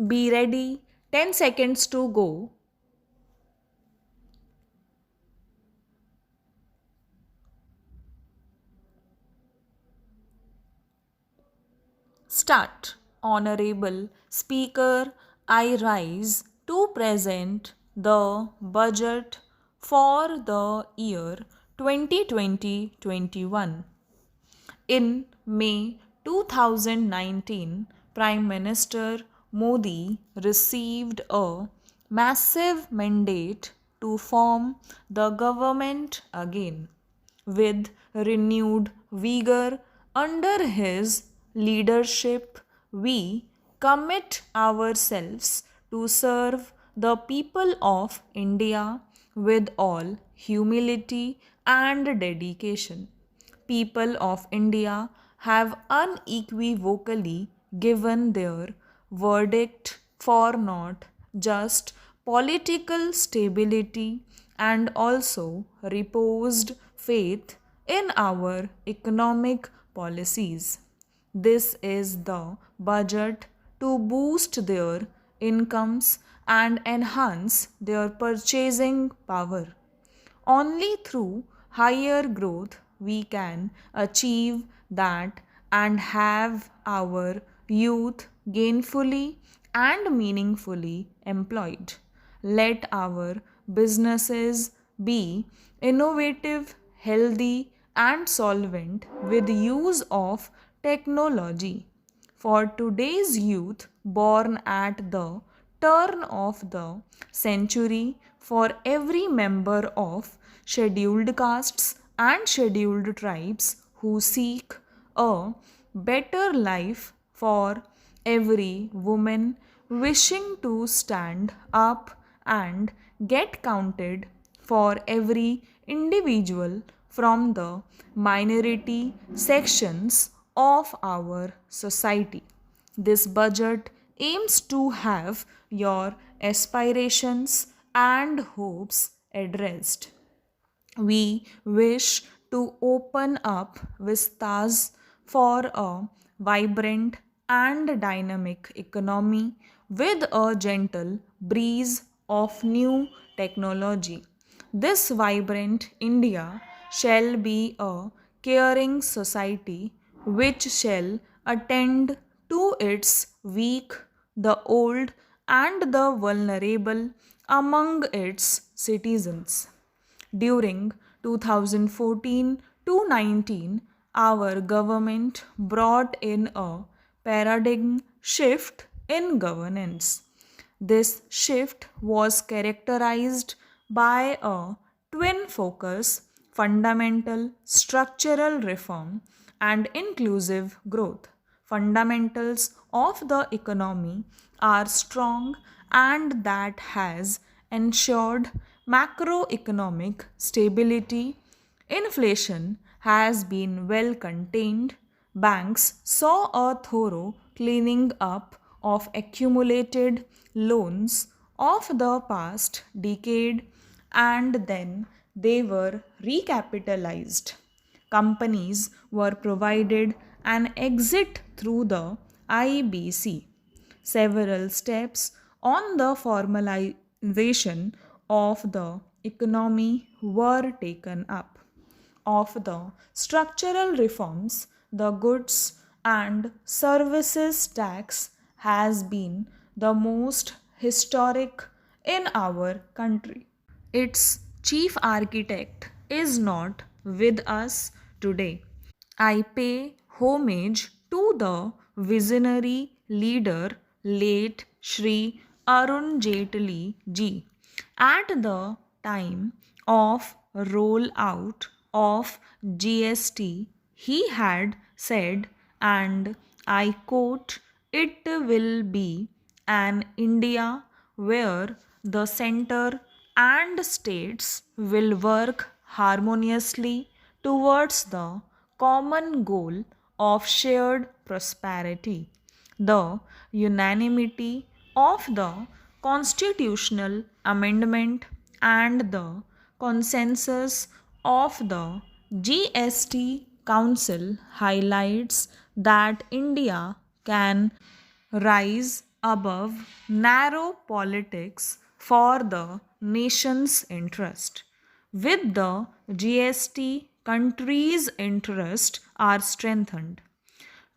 Be ready. 10 seconds to go. Start. Honorable Speaker, I rise to present the budget for the year 2020-21. In May 2019, Prime Minister Modi received a massive mandate to form the government again. With renewed vigor under his leadership, we commit ourselves to serve the people of India with all humility and dedication. People of India have unequivocally given their verdict for not just political stability and also reposed faith in our economic policies. This is the budget to boost their incomes and enhance their purchasing power. Only through higher growth we can achieve that and have our youth gainfully and meaningfully employed. Let our businesses be innovative, healthy, and solvent with use of technology. For today's youth born at the turn of the century, for every member of scheduled castes and scheduled tribes who seek a better life, for every woman wishing to stand up and get counted, for every individual from the minority sections of our society. This budget aims to have your aspirations and hopes addressed. We wish to open up vistas for a vibrant and dynamic economy with a gentle breeze of new technology. This vibrant India shall be a caring society which shall attend to its weak, the old, and the vulnerable among its citizens. During 2014 to 19, our government brought in a paradigm shift in governance. This shift was characterized by a twin focus: fundamental structural reform and inclusive growth. Fundamentals of the economy are strong, and that has ensured macroeconomic stability. Inflation has been well contained. Banks saw a thorough cleaning up of accumulated loans of the past decade, and then they were recapitalized. Companies were provided an exit through the IBC. Several steps on the formalization of the economy were taken up. Of the structural reforms, the goods and services tax has been the most historic in our country. Its chief architect is not with us today. I pay homage to the visionary leader, late Shri Arun Jaitley ji. At the time of rollout of GST, he had said, and I quote, "It will be an India where the center and states will work harmoniously towards the common goal of shared prosperity." The unanimity of the constitutional amendment and the consensus of the GST Council highlights that India can rise above narrow politics for the nation's interest. With the GST, country's interests are strengthened.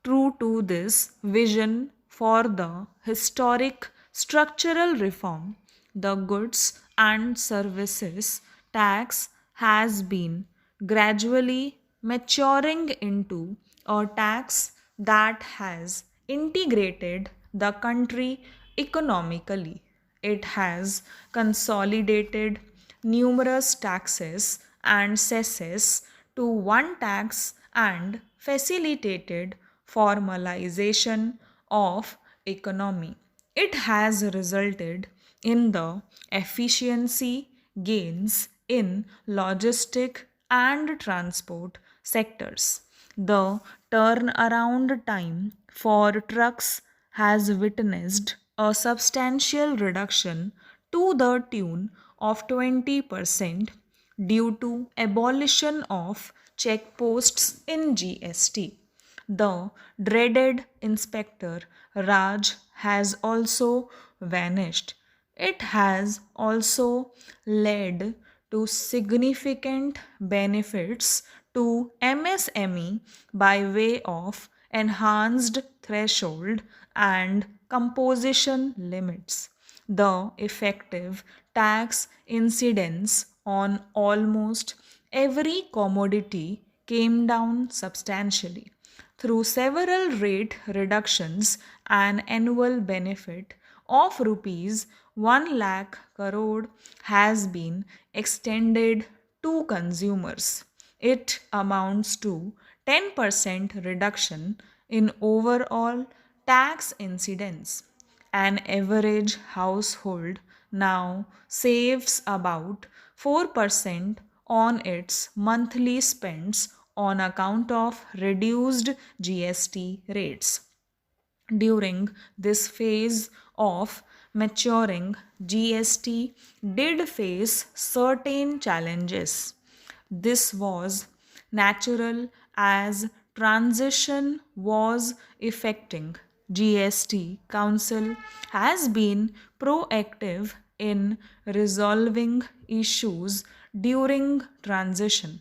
True to this vision for the historic structural reform, the goods and services tax has been gradually maturing into a tax that has integrated the country economically. It has consolidated numerous taxes and cesses to one tax and facilitated formalization of economy. It has resulted in the efficiency gains in logistic and transport sectors. The turnaround time for trucks has witnessed a substantial reduction to the tune of 20% due to abolition of checkposts in GST. The dreaded Inspector Raj has also vanished. It has also led to significant benefits to MSME by way of enhanced threshold and composition limits. The effective tax incidence on almost every commodity came down substantially. Through several rate reductions, an annual benefit of rupees 1 lakh crore has been extended to consumers. It amounts to 10% reduction in overall tax incidence. An average household now saves about 4% on its monthly spends on account of reduced GST rates. During this phase of maturing, GST did face certain challenges. This was natural as transition was effecting. GST Council has been proactive in resolving issues during transition.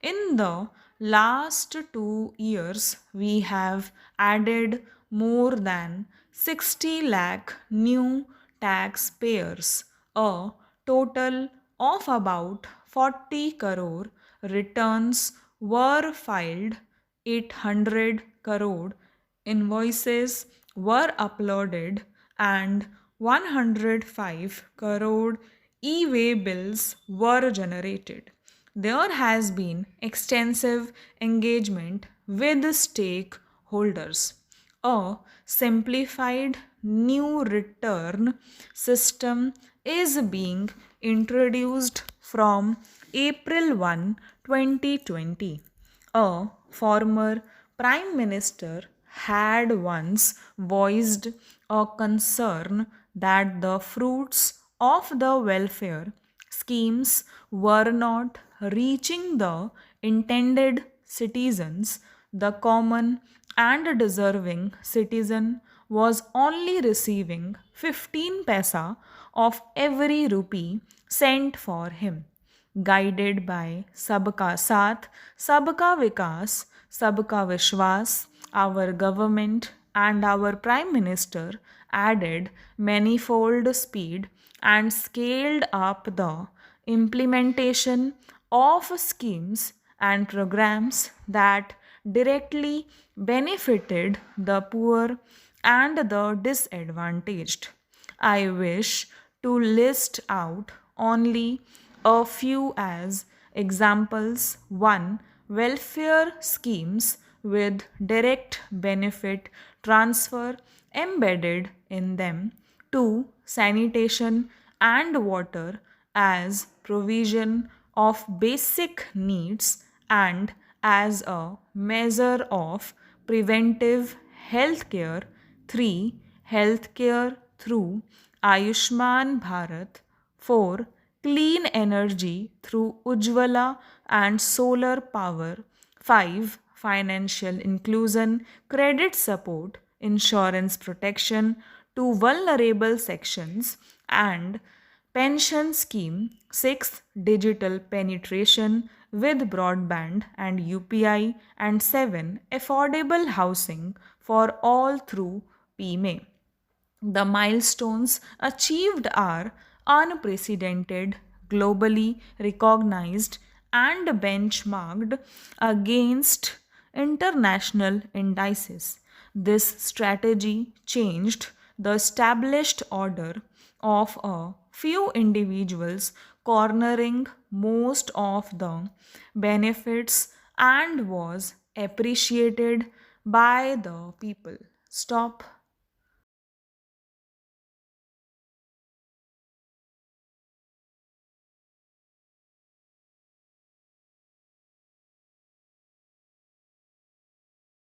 In the last 2 years, we have added more than 60 lakh new taxpayers, a total of about 40 crore returns were filed, 800 crore invoices were uploaded, and 105 crore e-way bills were generated. There has been extensive engagement with stakeholders. A simplified new return system is being introduced from April 1, 2020. A former Prime Minister had once voiced a concern that the fruits of the welfare schemes were not reaching the intended citizens. The common and deserving citizen was only receiving 15 paisa of every rupee sent for him. Guided by Sabka Saath, Sabka Vikas, Sabka Vishwas, our government and our Prime Minister added manifold speed and scaled up the implementation of schemes and programs that directly benefited the poor and the disadvantaged. I wish to list out only a few as examples. 1. Welfare schemes with direct benefit transfer embedded in them. 2. Sanitation and water as provision of basic needs and as a measure of preventive healthcare. 3. Healthcare through Ayushman Bharat. 4. Clean energy through Ujjwala and solar power. 5. Financial inclusion, credit support, insurance protection to vulnerable sections, and pension scheme. 6. Digital penetration with broadband and UPI. And 7. Affordable housing for all through PMA. The milestones achieved are unprecedented, globally recognized, and benchmarked against international indices. This strategy changed the established order of a few individuals cornering most of the benefits and was appreciated by the people. Stop.